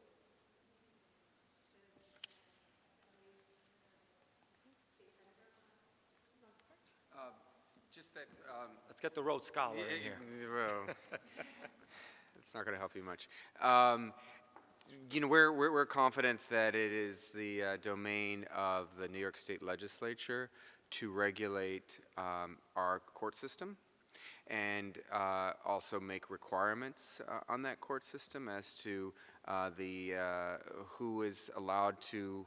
Just that. Let's get the Rhodes Scholar in here. It's not going to help you much. We're confident that it is the domain of the New York State Legislature to regulate our court system and also make requirements on that court system as to who is allowed to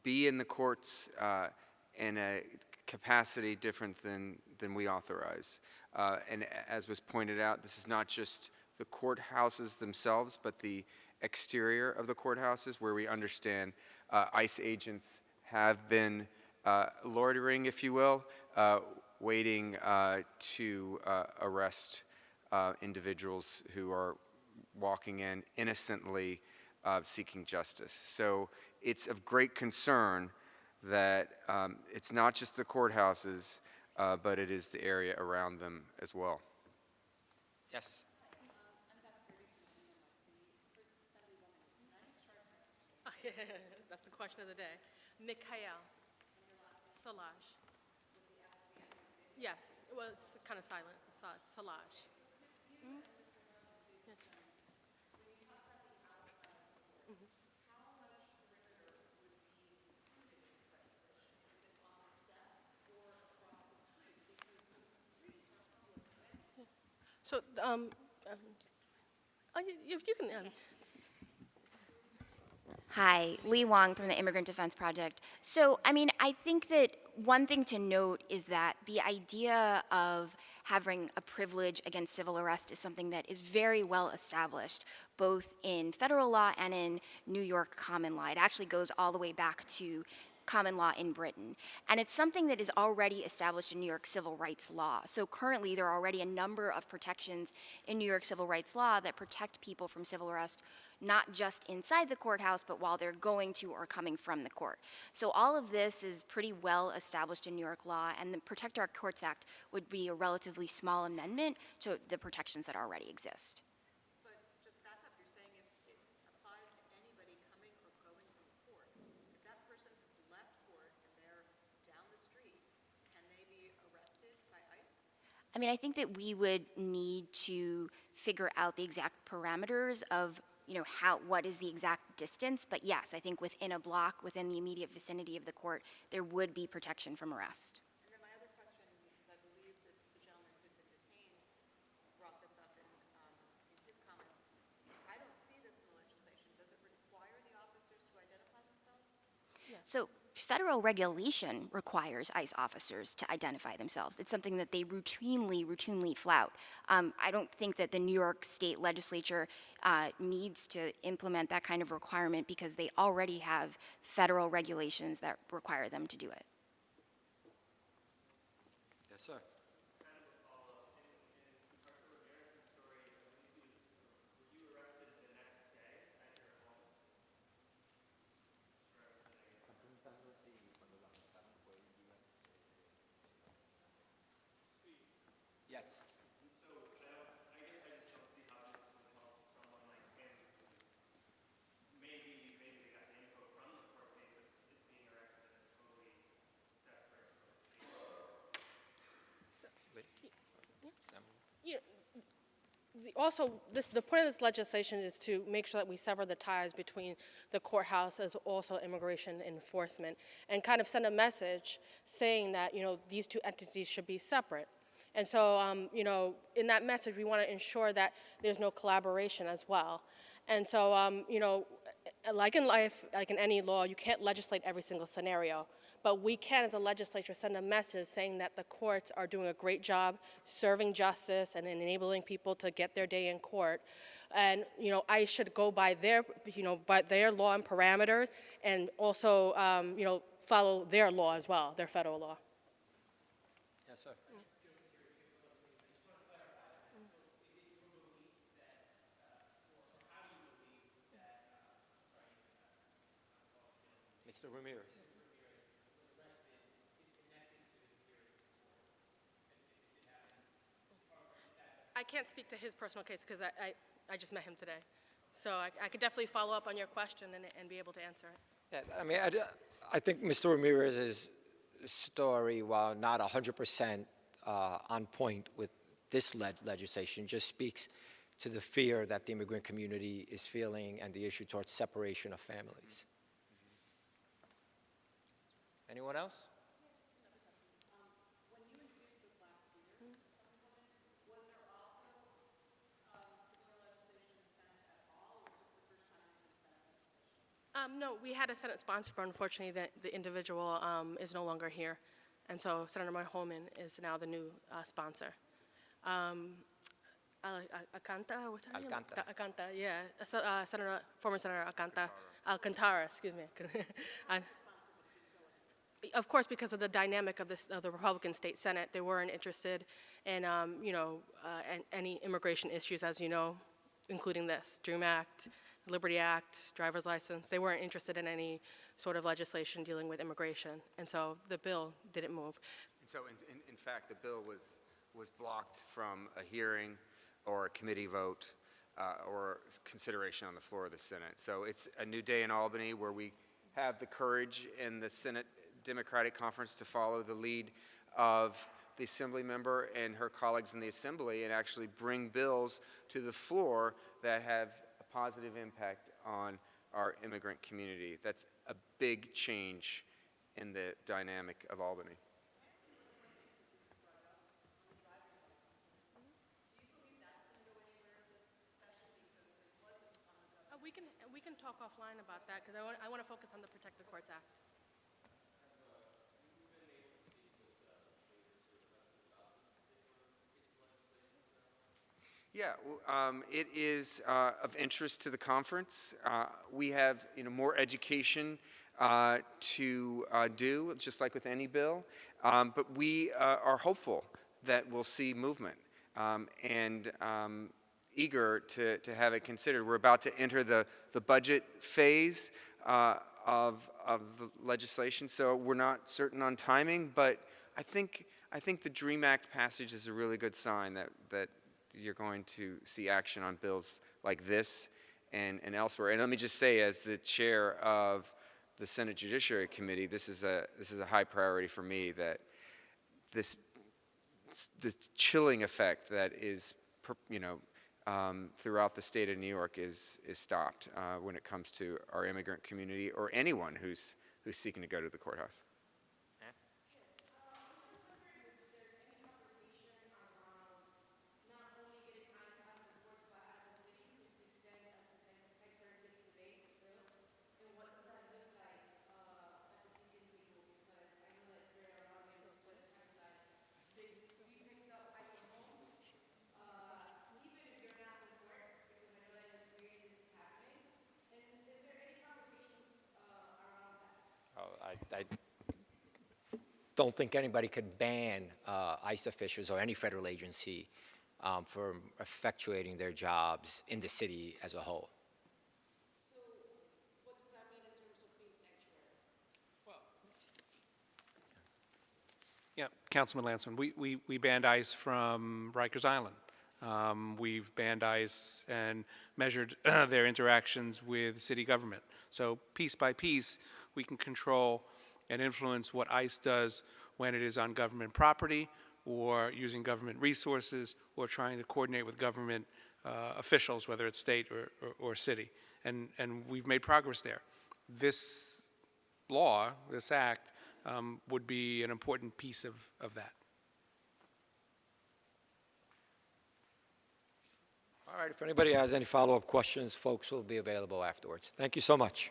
be in the courts in a capacity different than we authorize. And as was pointed out, this is not just the courthouses themselves, but the exterior of the courthouses where we understand ICE agents have been loitering, if you will, waiting to arrest individuals who are walking in innocently seeking justice. So it's of great concern that it's not just the courthouses, but it is the area around them as well. Yes. That's the question of the day. Mikhail Solage. Yes, well, it's kind of silent. Solage. Mm-hmm. Yes. Mm-hmm. So, you can. Hi, Lee Wong from the Immigrant Defense Project. So, I think that one thing to note is that the idea of having a privilege against civil arrest is something that is very well established, both in federal law and in New York common law. It actually goes all the way back to common law in Britain. And it's something that is already established in New York civil rights law. So currently there are already a number of protections in New York civil rights law that protect people from civil arrest, not just inside the courthouse, but while they're going to or coming from the court. So all of this is pretty well established in New York law, and the Protect Our Courts Act would be a relatively small amendment to the protections that already exist. I mean, I think that we would need to figure out the exact parameters of, what is the exact distance. But yes, I think within a block, within the immediate vicinity of the court, there would be protection from arrest. And then my other question, because I believe that the gentleman who'd been detained brought this up in his comments. I don't see this in the legislation. Does it require the officers to identify themselves? So federal regulation requires ICE officers to identify themselves. It's something that they routinely flout. I don't think that the New York State legislature needs to implement that kind of requirement because they already have federal regulations that require them to do it. Yes, sir. Yes. The point of this legislation is to make sure that we sever the ties between the courthouse as also immigration enforcement and kind of send a message saying that, these two entities should be separate. And so, in that message, we want to ensure that there's no collaboration as well. And so, like in life, like in any law, you can't legislate every single scenario. But we can, as a legislature, send a message saying that the courts are doing a great job serving justice and enabling people to get their day in court. And, ICE should go by their, by their law and parameters and also, follow their law as well, their federal law. Yes, sir. Mr. Ramirez. I can't speak to his personal case because I just met him today. So I could definitely follow up on your question and be able to answer it. Yeah, I mean, I think Mr. Ramirez's story, while not 100% on point with this legislation, just speaks to the fear that the immigrant community is feeling and the issue towards separation of families. Anyone else? No, we had a Senate sponsor, but unfortunately the individual is no longer here. And so Senator Holman is now the new sponsor. Alcantara, what's her name? Alcantara, yeah. Former Senator Alcantara, excuse me. Of course, because of the dynamic of the Republican state Senate, they weren't interested in, any immigration issues, as you know, including this, DREAM Act, Liberty Act, driver's license. They weren't interested in any sort of legislation dealing with immigration. And so the bill didn't move. And so, in fact, the bill was blocked from a hearing or a committee vote or consideration on the floor of the Senate. So it's a new day in Albany where we have the courage in the Senate Democratic Conference to follow the lead of the Assembly member and her colleagues in the Assembly and actually bring bills to the floor that have a positive impact on our immigrant community. That's a big change in the dynamic of Albany. We can talk offline about that because I want to focus on the Protect the Courts Act. Yeah, it is of interest to the conference. We have more education to do, just like with any bill, but we are hopeful that we'll see movement and eager to have it considered. We're about to enter the budget phase of the legislation, so we're not certain on timing, but I think the DREAM Act passage is a really good sign that you're going to see action on bills like this and elsewhere. And let me just say, as the chair of the Senate Judiciary Committee, this is a high priority for me, that this the chilling effect that is, throughout the state of New York is stopped when it comes to our immigrant community or anyone who's seeking to go to the courthouse. I don't think anybody could ban ICE officials or any federal agency from effectuating their jobs in the city as a whole. Yeah, Councilman Landsman, we banned ICE from Rikers Island. We've banned ICE and measured their interactions with city government. So piece by piece, we can control and influence what ICE does when it is on government property or using government resources or trying to coordinate with government officials, whether it's state or city. And we've made progress there. This law, this act, would be an important piece of that. All right, if anybody has any follow-up questions, folks will be available afterwards. Thank you so much.